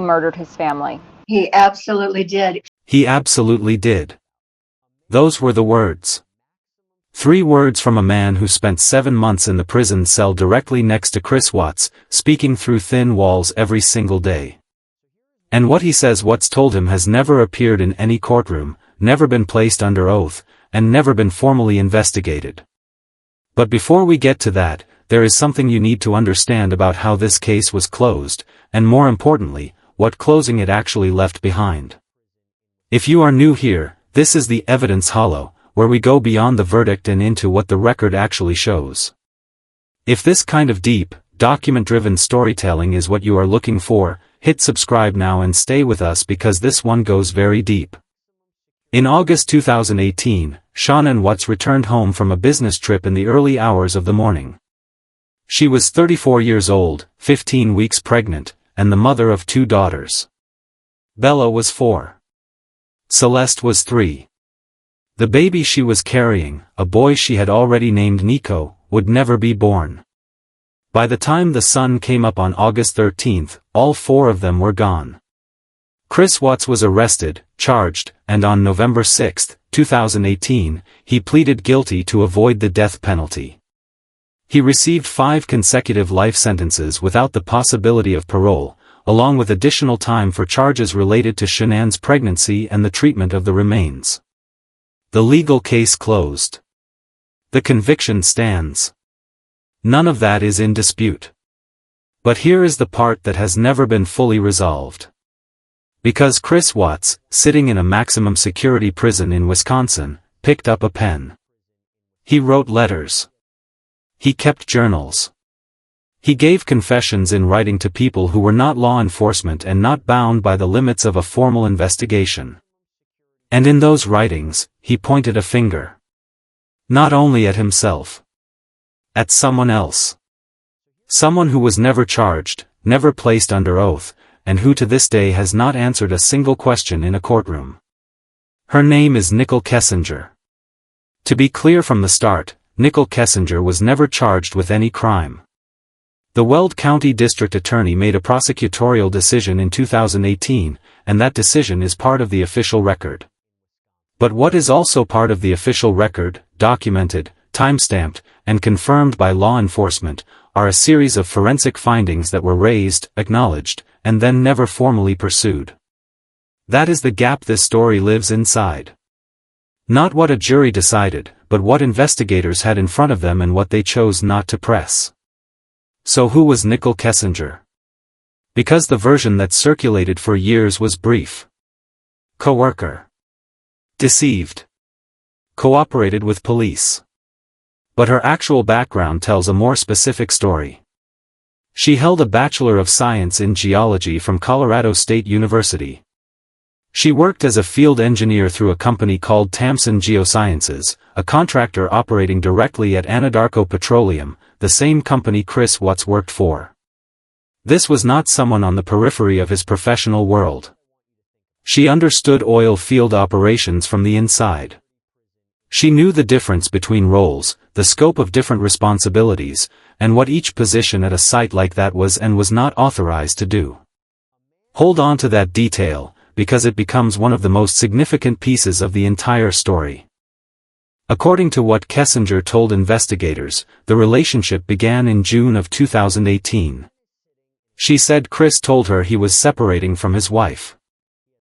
murdered his family. He absolutely did. He absolutely did. Those were the words. 3 words from a man who spent 7 months in the prison cell directly next to Chris Watts, speaking through thin walls every single day. And what he says Watts told him has never appeared in any courtroom, never been placed under oath, and never been formally investigated. But before we get to that, there is something you need to understand about how this case was closed, and more importantly, what closing it actually left behind. If you are new here, this is the Evidence Hollow, where we go beyond the verdict and into what the record actually shows. If this kind of deep, document-driven storytelling is what you are looking for, hit subscribe now and stay with us because this one goes very deep. In August 2018, Shannon Watts returned home from a business trip in the early hours of the morning. She was 34 years old, 15 weeks pregnant, and the mother of 2 daughters. Bella was 4. Celeste was 3. The baby she was carrying, a boy she had already named Nico, would never be born. By the time the sun came up on August 13th, all 4 of them were gone. Chris Watts was arrested, charged, and on November 6, 2018, he pleaded guilty to avoid the death penalty. He received 5 consecutive life sentences without the possibility of parole, along with additional time for charges related to Shannon's pregnancy and the treatment of the remains. The legal case closed. The conviction stands. None of that is in dispute. But here is the part that has never been fully resolved. Because Chris Watts, sitting in a maximum security prison in Wisconsin, picked up a pen. He wrote letters. He kept journals. He gave confessions in writing to people who were not law enforcement and not bound by the limits of a formal investigation. And in those writings, he pointed a finger. Not only at himself. At someone else. Someone who was never charged, never placed under oath, and who to this day has not answered a single question in a courtroom. Her name is Nicole Kessinger. To be clear from the start, Nicole Kessinger was never charged with any crime. The Weld County District Attorney made a prosecutorial decision in 2018, and that decision is part of the official record. But what is also part of the official record, documented, timestamped, and confirmed by law enforcement, are a series of forensic findings that were raised, acknowledged, and then never formally pursued. That is the gap this story lives inside. Not what a jury decided, but what investigators had in front of them and what they chose not to press. So who was Nicole Kessinger? Because the version that circulated for years was brief. Coworker. Deceived. Cooperated with police. But her actual background tells a more specific story. She held a Bachelor of Science in Geology from Colorado State University. She worked as a field engineer through a company called Tamsin Geosciences, a contractor operating directly at Anadarko Petroleum, the same company Chris Watts worked for. This was not someone on the periphery of his professional world. She understood oil field operations from the inside. She knew the difference between roles, the scope of different responsibilities, and what each position at a site like that was and was not authorized to do. Hold on to that detail, because it becomes one of the most significant pieces of the entire story. According to what Kessinger told investigators, the relationship began in June of 2018. She said Chris told her he was separating from his wife.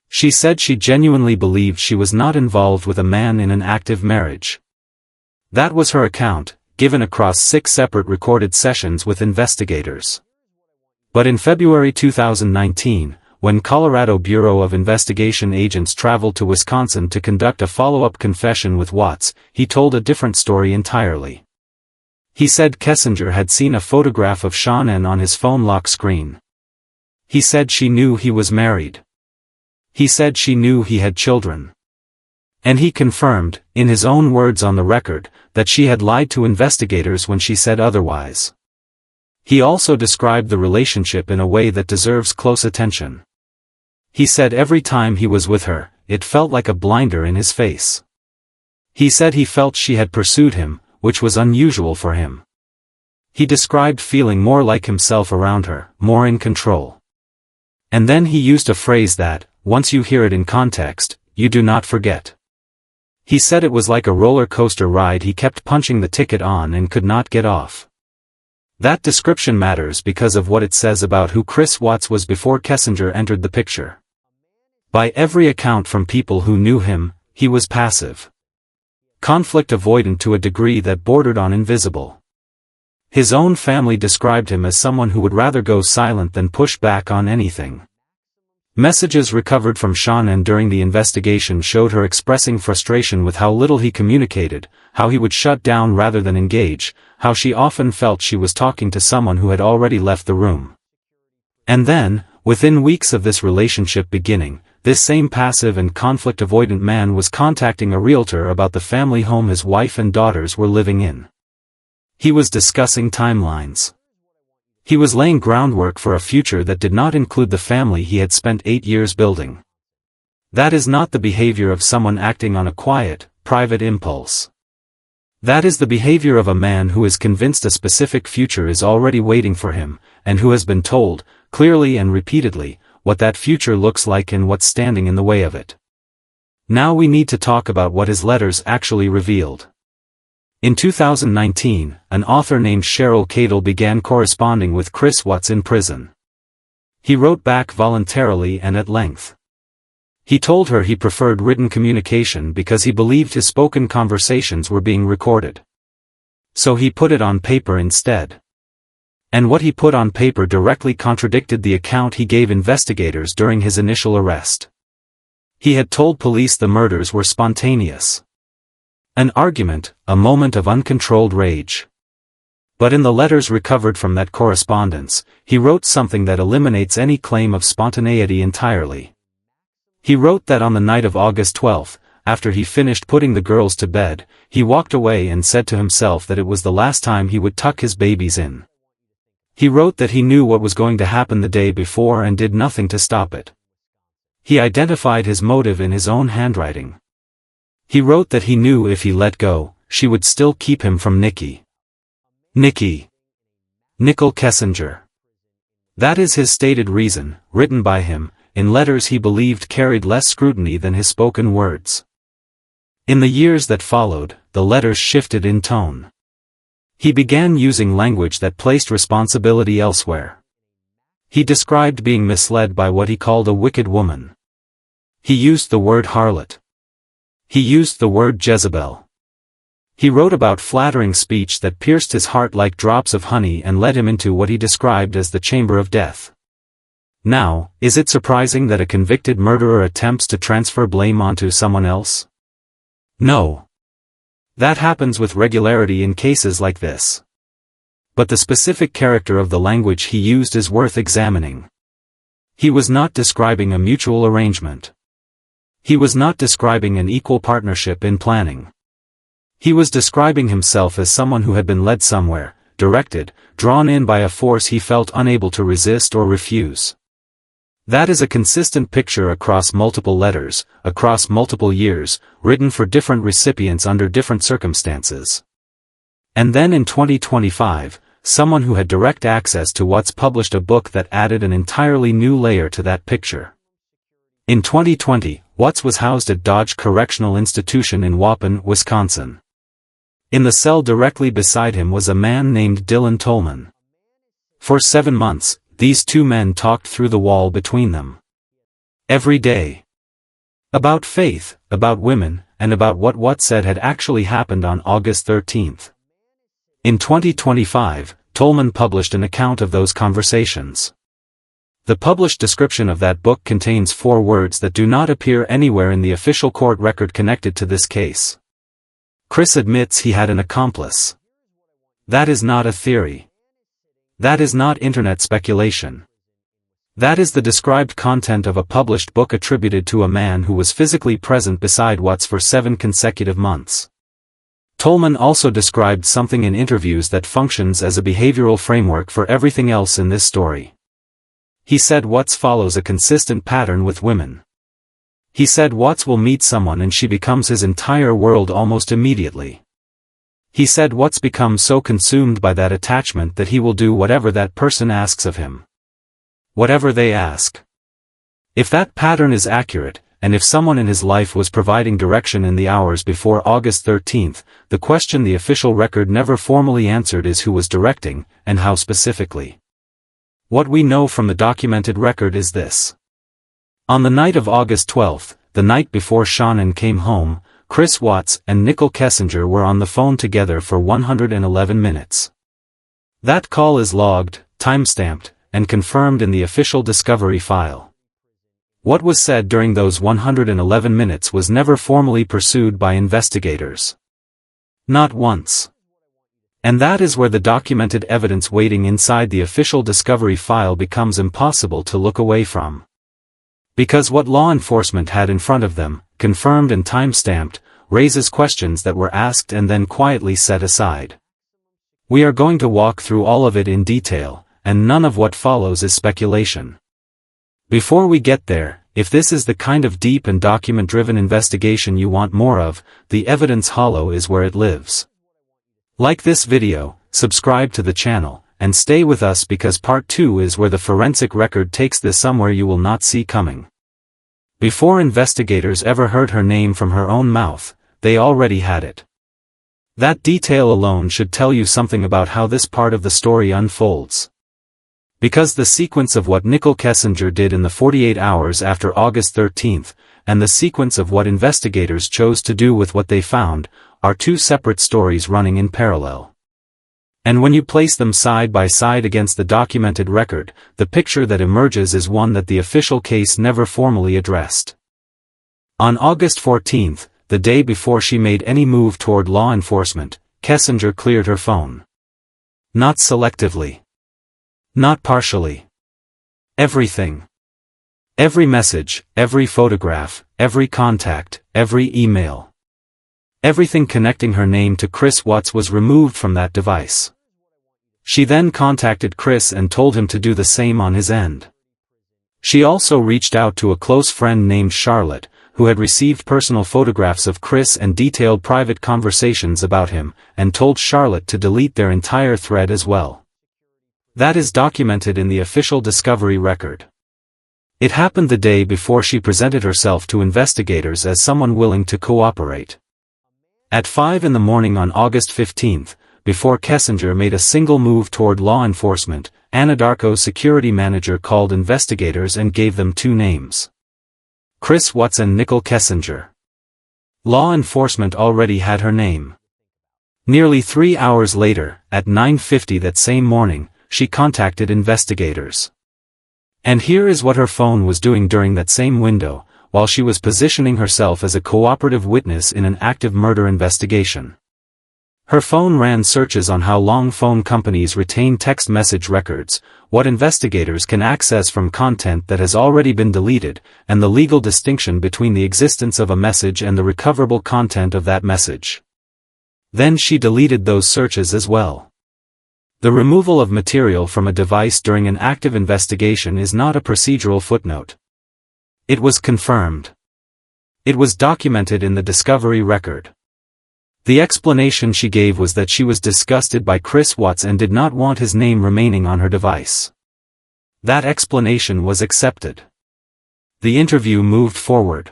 She said she genuinely believed she was not involved with a man in an active marriage. That was her account, given across 6 separate recorded sessions with investigators. But in February 2019, when Colorado Bureau of Investigation agents traveled to Wisconsin to conduct a follow-up confession with Watts, he told a different story entirely. He said Kessinger had seen a photograph of Shannon on his phone lock screen. He said she knew he was married. He said she knew he had children. And he confirmed, in his own words on the record, that she had lied to investigators when she said otherwise. He also described the relationship in a way that deserves close attention. He said every time he was with her, it felt like a blinder in his face. He said he felt she had pursued him, which was unusual for him. He described feeling more like himself around her, more in control. And then he used a phrase that, once you hear it in context, you do not forget. He said it was like a roller coaster ride he kept punching the ticket on and could not get off. That description matters because of what it says about who Chris Watts was before Kessinger entered the picture. By every account from people who knew him, he was passive. Conflict avoidant to a degree that bordered on invisible. His own family described him as someone who would rather go silent than push back on anything. Messages recovered from Shannon during the investigation showed her expressing frustration with how little he communicated, how he would shut down rather than engage, how she often felt she was talking to someone who had already left the room. And then, within weeks of this relationship beginning, this same passive and conflict-avoidant man was contacting a realtor about the family home his wife and daughters were living in. He was discussing timelines. He was laying groundwork for a future that did not include the family he had spent 8 years building. That is not the behavior of someone acting on a quiet, private impulse. That is the behavior of a man who is convinced a specific future is already waiting for him, and who has been told, clearly and repeatedly, what that future looks like and what's standing in the way of it. Now we need to talk about what his letters actually revealed. In 2019, an author named Cheryl Cadle began corresponding with Chris Watts in prison. He wrote back voluntarily and at length. He told her he preferred written communication because he believed his spoken conversations were being recorded. So he put it on paper instead. And what he put on paper directly contradicted the account he gave investigators during his initial arrest. He had told police the murders were spontaneous. An argument, a moment of uncontrolled rage. But in the letters recovered from that correspondence, he wrote something that eliminates any claim of spontaneity entirely. He wrote that on the night of August 12, after he finished putting the girls to bed, he walked away and said to himself that it was the last time he would tuck his babies in. He wrote that he knew what was going to happen the day before and did nothing to stop it. He identified his motive in his own handwriting. He wrote that he knew if he let go, she would still keep him from Nicole Kessinger. That is his stated reason, written by him, in letters he believed carried less scrutiny than his spoken words. In the years that followed, the letters shifted in tone. He began using language that placed responsibility elsewhere. He described being misled by what he called a wicked woman. He used the word harlot. He used the word Jezebel. He wrote about flattering speech that pierced his heart like drops of honey and led him into what he described as the chamber of death. Now, is it surprising that a convicted murderer attempts to transfer blame onto someone else? No. That happens with regularity in cases like this. But the specific character of the language he used is worth examining. He was not describing a mutual arrangement. He was not describing an equal partnership in planning. He was describing himself as someone who had been led somewhere, directed, drawn in by a force he felt unable to resist or refuse. That is a consistent picture across multiple letters, across multiple years, written for different recipients under different circumstances. And then in 2025, someone who had direct access to Watts published a book that added an entirely new layer to that picture. In 2020, Watts was housed at Dodge Correctional Institution in Waupun, Wisconsin. In the cell directly beside him was a man named Dylan Tolman. For 7 months, these two men talked through the wall between them. Every day. About faith, about women, and about what Watts said had actually happened on August 13. In 2025, Tolman published an account of those conversations. The published description of that book contains 4 words that do not appear anywhere in the official court record connected to this case. Chris admits he had an accomplice. That is not a theory. That is not internet speculation. That is the described content of a published book attributed to a man who was physically present beside Watts for 7 consecutive months. Tolman also described something in interviews that functions as a behavioral framework for everything else in this story. He said Watts follows a consistent pattern with women. He said Watts will meet someone and she becomes his entire world almost immediately. He said Watts becomes so consumed by that attachment that he will do whatever that person asks of him. Whatever they ask. If that pattern is accurate, and if someone in his life was providing direction in the hours before August 13th, the question the official record never formally answered is who was directing, and how specifically. What we know from the documented record is this. On the night of August 12th, the night before Shannon came home, Chris Watts and Nicole Kessinger were on the phone together for 111 minutes. That call is logged, timestamped, and confirmed in the official discovery file. What was said during those 111 minutes was never formally pursued by investigators. Not once. And that is where the documented evidence waiting inside the official discovery file becomes impossible to look away from. Because what law enforcement had in front of them, confirmed and time-stamped, raises questions that were asked and then quietly set aside. We are going to walk through all of it in detail, and none of what follows is speculation. Before we get there, if this is the kind of deep and document-driven investigation you want more of, the evidence hollow is where it lives. Like this video, subscribe to the channel, and stay with us because part 2 is where the forensic record takes this somewhere you will not see coming. Before investigators ever heard her name from her own mouth, they already had it. That detail alone should tell you something about how this part of the story unfolds. Because the sequence of what Nicole Kessinger did in the 48 hours after August 13th, and the sequence of what investigators chose to do with what they found, are two separate stories running in parallel. And when you place them side by side against the documented record, the picture that emerges is one that the official case never formally addressed. On August 14th, the day before she made any move toward law enforcement, Kessinger cleared her phone. Not selectively. Not partially. Everything. Every message, every photograph, every contact, every email. Everything connecting her name to Chris Watts was removed from that device. She then contacted Chris and told him to do the same on his end. She also reached out to a close friend named Charlotte, who had received personal photographs of Chris and detailed private conversations about him, and told Charlotte to delete their entire thread as well. That is documented in the official discovery record. It happened the day before she presented herself to investigators as someone willing to cooperate. At 5 in the morning on August 15th, before Kessinger made a single move toward law enforcement, Anadarko's security manager called investigators and gave them two names. Chris Watts and Nicole Kessinger. Law enforcement already had her name. Nearly 3 hours later, at 9:50 that same morning, she contacted investigators. And here is what her phone was doing during that same window, while she was positioning herself as a cooperative witness in an active murder investigation. Her phone ran searches on how long phone companies retain text message records, what investigators can access from content that has already been deleted, and the legal distinction between the existence of a message and the recoverable content of that message. Then she deleted those searches as well. The removal of material from a device during an active investigation is not a procedural footnote. It was confirmed. It was documented in the discovery record. The explanation she gave was that she was disgusted by Chris Watts and did not want his name remaining on her device. That explanation was accepted. The interview moved forward.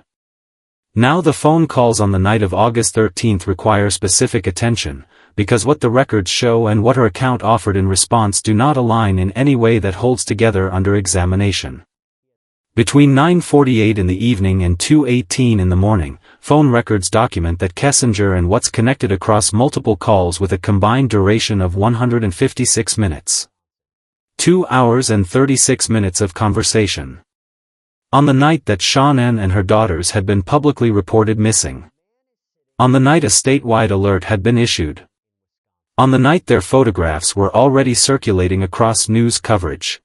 Now the phone calls on the night of August 13th require specific attention, because what the records show and what her account offered in response do not align in any way that holds together under examination. Between 9:48 in the evening and 2:18 in the morning, phone records document that Kessinger and Watts connected across multiple calls with a combined duration of 156 minutes. 2 hours and 36 minutes of conversation. On the night that Shannon and her daughters had been publicly reported missing. On the night a statewide alert had been issued. On the night their photographs were already circulating across news coverage.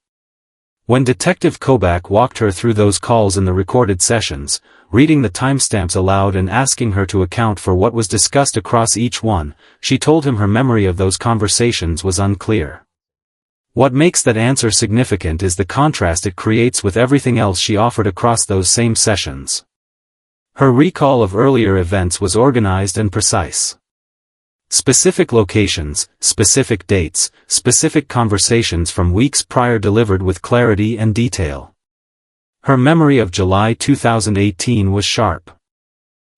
When Detective Kobach walked her through those calls in the recorded sessions, reading the timestamps aloud and asking her to account for what was discussed across each one, she told him her memory of those conversations was unclear. What makes that answer significant is the contrast it creates with everything else she offered across those same sessions. Her recall of earlier events was organized and precise. Specific locations, specific dates, specific conversations from weeks prior delivered with clarity and detail. Her memory of July 2018 was sharp.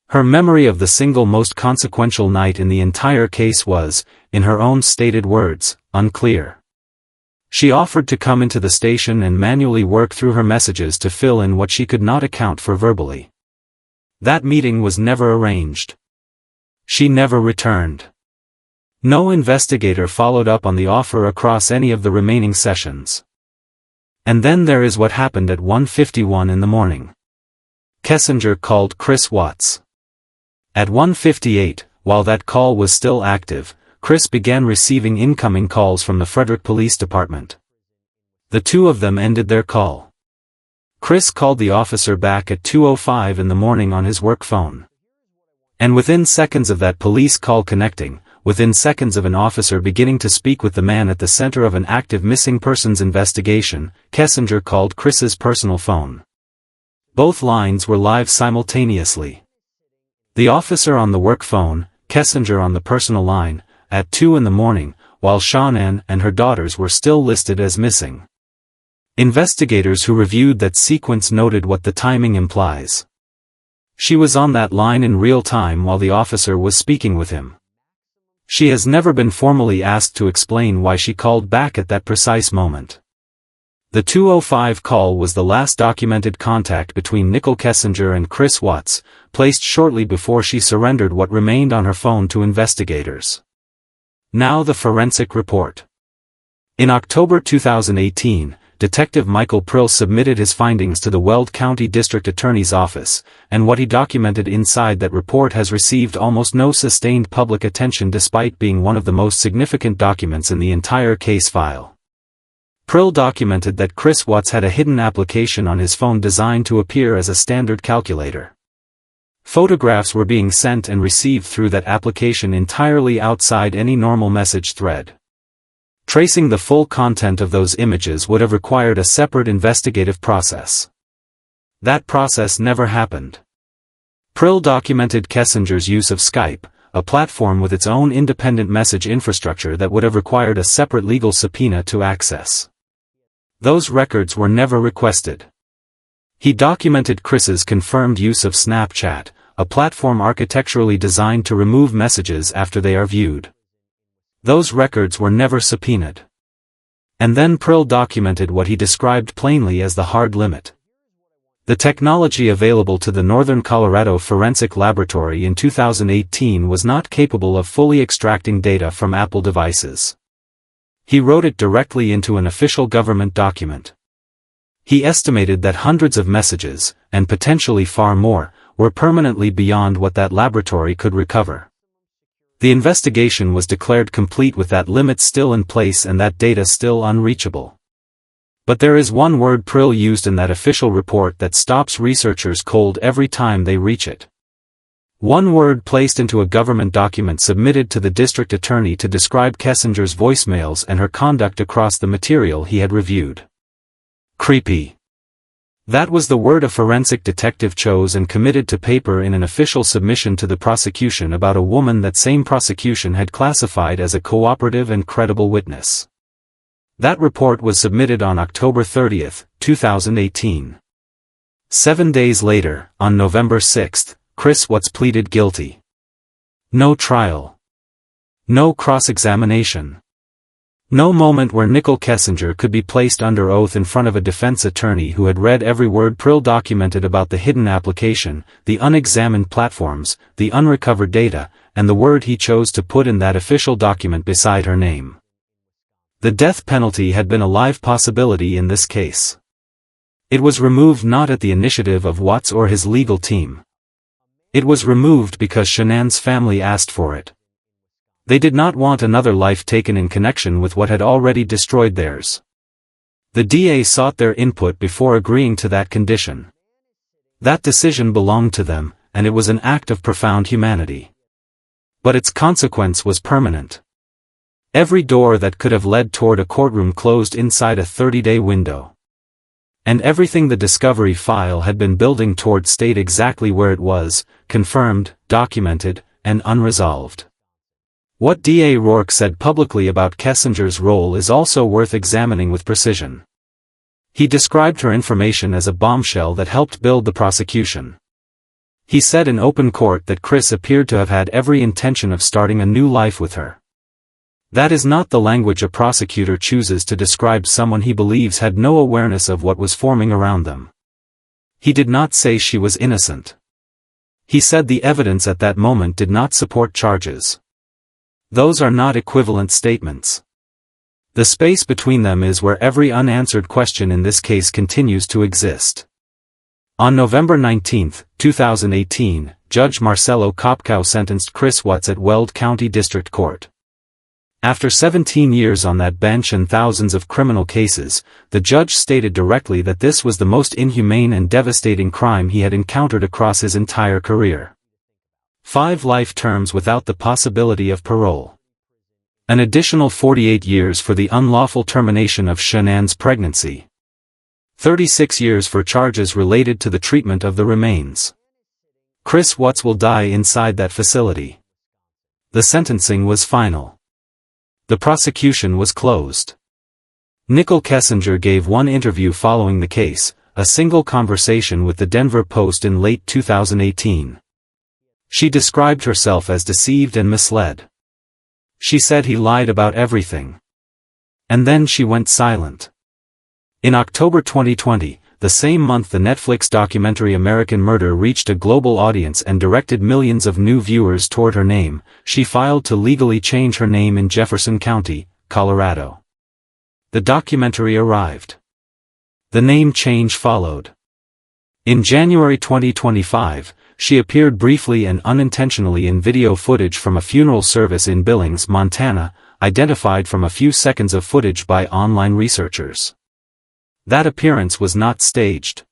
Her memory of the single most consequential night in the entire case was, in her own stated words, unclear. She offered to come into the station and manually work through her messages to fill in what she could not account for verbally. That meeting was never arranged. She never returned. No investigator followed up on the offer across any of the remaining sessions. And then there is what happened at 1:51 in the morning. Kessinger called Chris Watts. At 1:58, while that call was still active, Chris began receiving incoming calls from the Frederick Police Department. The two of them ended their call. Chris called the officer back at 2:05 in the morning on his work phone. And within seconds of that police call connecting, within seconds of an officer beginning to speak with the man at the center of an active missing persons investigation, Kessinger called Chris's personal phone. Both lines were live simultaneously. The officer on the work phone, Kessinger on the personal line, at 2 in the morning, while Shanann and her daughters were still listed as missing. Investigators who reviewed that sequence noted what the timing implies. She was on that line in real time while the officer was speaking with him. She has never been formally asked to explain why she called back at that precise moment. The 2:05 call was the last documented contact between Nicole Kessinger and Chris Watts, placed shortly before she surrendered what remained on her phone to investigators. Now the forensic report. In October 2018, Detective Michael Prill submitted his findings to the Weld County District Attorney's Office, and what he documented inside that report has received almost no sustained public attention despite being one of the most significant documents in the entire case file. Prill documented that Chris Watts had a hidden application on his phone designed to appear as a standard calculator. Photographs were being sent and received through that application entirely outside any normal message thread. Tracing the full content of those images would have required a separate investigative process. That process never happened. Prill documented Kessinger's use of Skype, a platform with its own independent message infrastructure that would have required a separate legal subpoena to access. Those records were never requested. He documented Chris's confirmed use of Snapchat, a platform architecturally designed to remove messages after they are viewed. Those records were never subpoenaed. And then Prill documented what he described plainly as the hard limit. The technology available to the Northern Colorado Forensic Laboratory in 2018 was not capable of fully extracting data from Apple devices. He wrote it directly into an official government document. He estimated that hundreds of messages, and potentially far more, were permanently beyond what that laboratory could recover. The investigation was declared complete with that limit still in place and that data still unreachable. But there is one word Prill used in that official report that stops researchers cold every time they reach it. One word placed into a government document submitted to the district attorney to describe Kessinger's voicemails and her conduct across the material he had reviewed. Creepy. That was the word a forensic detective chose and committed to paper in an official submission to the prosecution about a woman that same prosecution had classified as a cooperative and credible witness. That report was submitted on October 30, 2018. 7 days later, on November 6, Chris Watts pleaded guilty. No trial. No cross-examination. No moment where Nicole Kessinger could be placed under oath in front of a defense attorney who had read every word Prill documented about the hidden application, the unexamined platforms, the unrecovered data, and the word he chose to put in that official document beside her name. The death penalty had been a live possibility in this case. It was removed not at the initiative of Watts or his legal team. It was removed because Shanann's family asked for it. They did not want another life taken in connection with what had already destroyed theirs. The DA sought their input before agreeing to that condition. That decision belonged to them, and it was an act of profound humanity. But its consequence was permanent. Every door that could have led toward a courtroom closed inside a 30-day window. And everything the discovery file had been building toward stayed exactly where it was, confirmed, documented, and unresolved. What DA Rourke said publicly about Kessinger's role is also worth examining with precision. He described her information as a bombshell that helped build the prosecution. He said in open court that Chris appeared to have had every intention of starting a new life with her. That is not the language a prosecutor chooses to describe someone he believes had no awareness of what was forming around them. He did not say she was innocent. He said the evidence at that moment did not support charges. Those are not equivalent statements. The space between them is where every unanswered question in this case continues to exist. On November 19, 2018, Judge Marcelo Kopkow sentenced Chris Watts at Weld County District Court. After 17 years on that bench and thousands of criminal cases, the judge stated directly that this was the most inhumane and devastating crime he had encountered across his entire career. 5 life terms without the possibility of parole. An additional 48 years for the unlawful termination of Shannan's pregnancy. 36 years for charges related to the treatment of the remains. Chris Watts will die inside that facility. The sentencing was final. The prosecution was closed. Nicole Kessinger gave one interview following the case, a single conversation with the Denver Post in late 2018. She described herself as deceived and misled. She said he lied about everything. And then she went silent. In October 2020, the same month the Netflix documentary American Murder reached a global audience and directed millions of new viewers toward her name, she filed to legally change her name in Jefferson County, Colorado. The documentary arrived. The name change followed. In January 2025, she appeared briefly and unintentionally in video footage from a funeral service in Billings, Montana, identified from a few seconds of footage by online researchers. That appearance was not staged.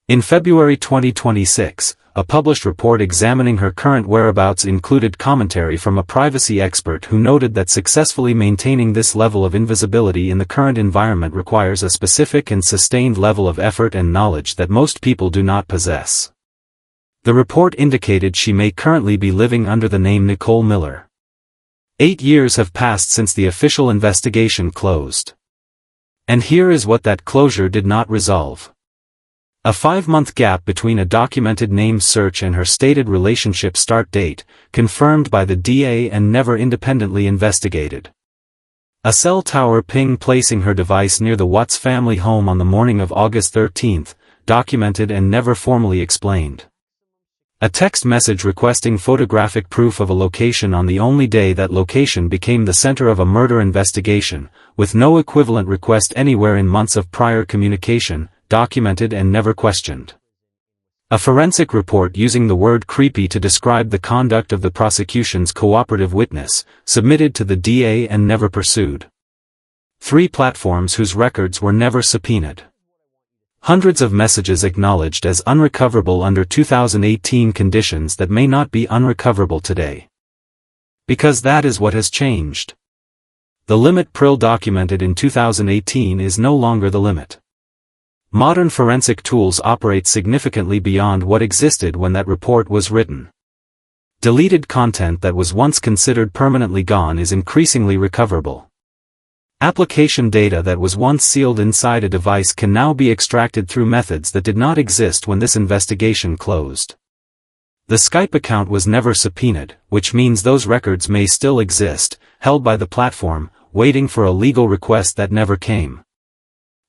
In February 2026, a published report examining her current whereabouts included commentary from a privacy expert who noted that successfully maintaining this level of invisibility in the current environment requires a specific and sustained level of effort and knowledge that most people do not possess. The report indicated she may currently be living under the name Nicole Miller. 8 years have passed since the official investigation closed. And here is what that closure did not resolve. A 5-month gap between a documented name search and her stated relationship start date, confirmed by the DA and never independently investigated. A cell tower ping placing her device near the Watts family home on the morning of August 13, documented and never formally explained. A text message requesting photographic proof of a location on the only day that location became the center of a murder investigation, with no equivalent request anywhere in months of prior communication, documented and never questioned. A forensic report using the word creepy to describe the conduct of the prosecution's cooperative witness, submitted to the DA and never pursued. 3 platforms whose records were never subpoenaed. Hundreds of messages acknowledged as unrecoverable under 2018 conditions that may not be unrecoverable today. Because that is what has changed. The limit Prill documented in 2018 is no longer the limit. Modern forensic tools operate significantly beyond what existed when that report was written. Deleted content that was once considered permanently gone is increasingly recoverable. Application data that was once sealed inside a device can now be extracted through methods that did not exist when this investigation closed. The Skype account was never subpoenaed, which means those records may still exist, held by the platform, waiting for a legal request that never came.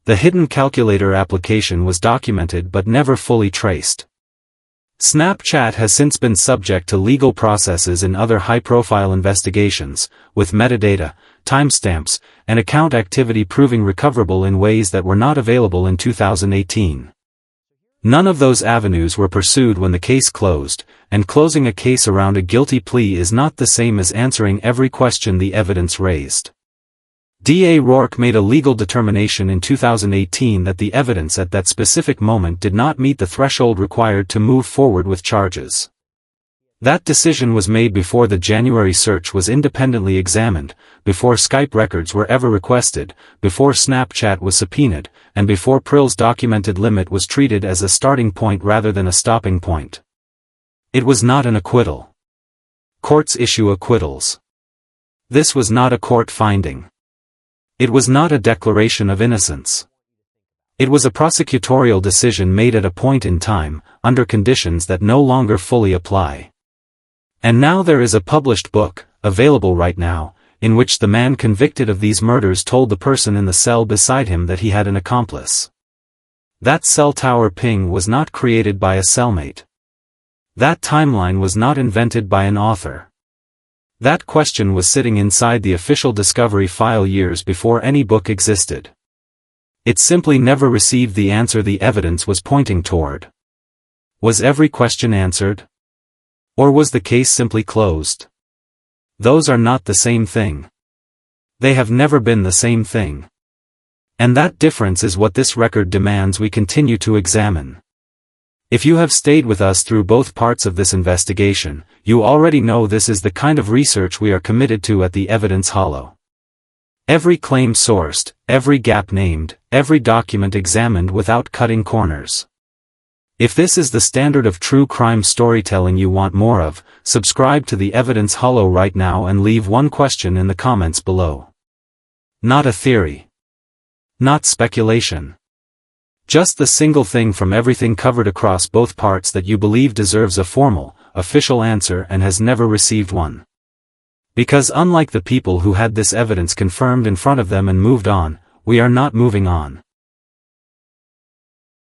The hidden calculator application was documented but never fully traced. Snapchat has since been subject to legal processes in other high-profile investigations, with metadata, timestamps, and account activity proving recoverable in ways that were not available in 2018. None of those avenues were pursued when the case closed, and closing a case around a guilty plea is not the same as answering every question the evidence raised. DA Rourke made a legal determination in 2018 that the evidence at that specific moment did not meet the threshold required to move forward with charges. That decision was made before the January search was independently examined, before Skype records were ever requested, before Snapchat was subpoenaed, and before Prill's documented limit was treated as a starting point rather than a stopping point. It was not an acquittal. Courts issue acquittals. This was not a court finding. It was not a declaration of innocence. It was a prosecutorial decision made at a point in time, under conditions that no longer fully apply. And now there is a published book, available right now, in which the man convicted of these murders told the person in the cell beside him that he had an accomplice. That cell tower ping was not created by a cellmate. That timeline was not invented by an author. That question was sitting inside the official discovery file years before any book existed. It simply never received the answer the evidence was pointing toward. Was every question answered? Or was the case simply closed? Those are not the same thing. They have never been the same thing. And that difference is what this record demands we continue to examine. If you have stayed with us through both parts of this investigation, you already know this is the kind of research we are committed to at the Evidence Hollow. Every claim sourced, every gap named, every document examined without cutting corners. If this is the standard of true crime storytelling you want more of, subscribe to the Evidence Hollow right now and leave one question in the comments below. Not a theory. Not speculation. Just the single thing from everything covered across both parts that you believe deserves a formal, official answer and has never received one. Because unlike the people who had this evidence confirmed in front of them and moved on, we are not moving on.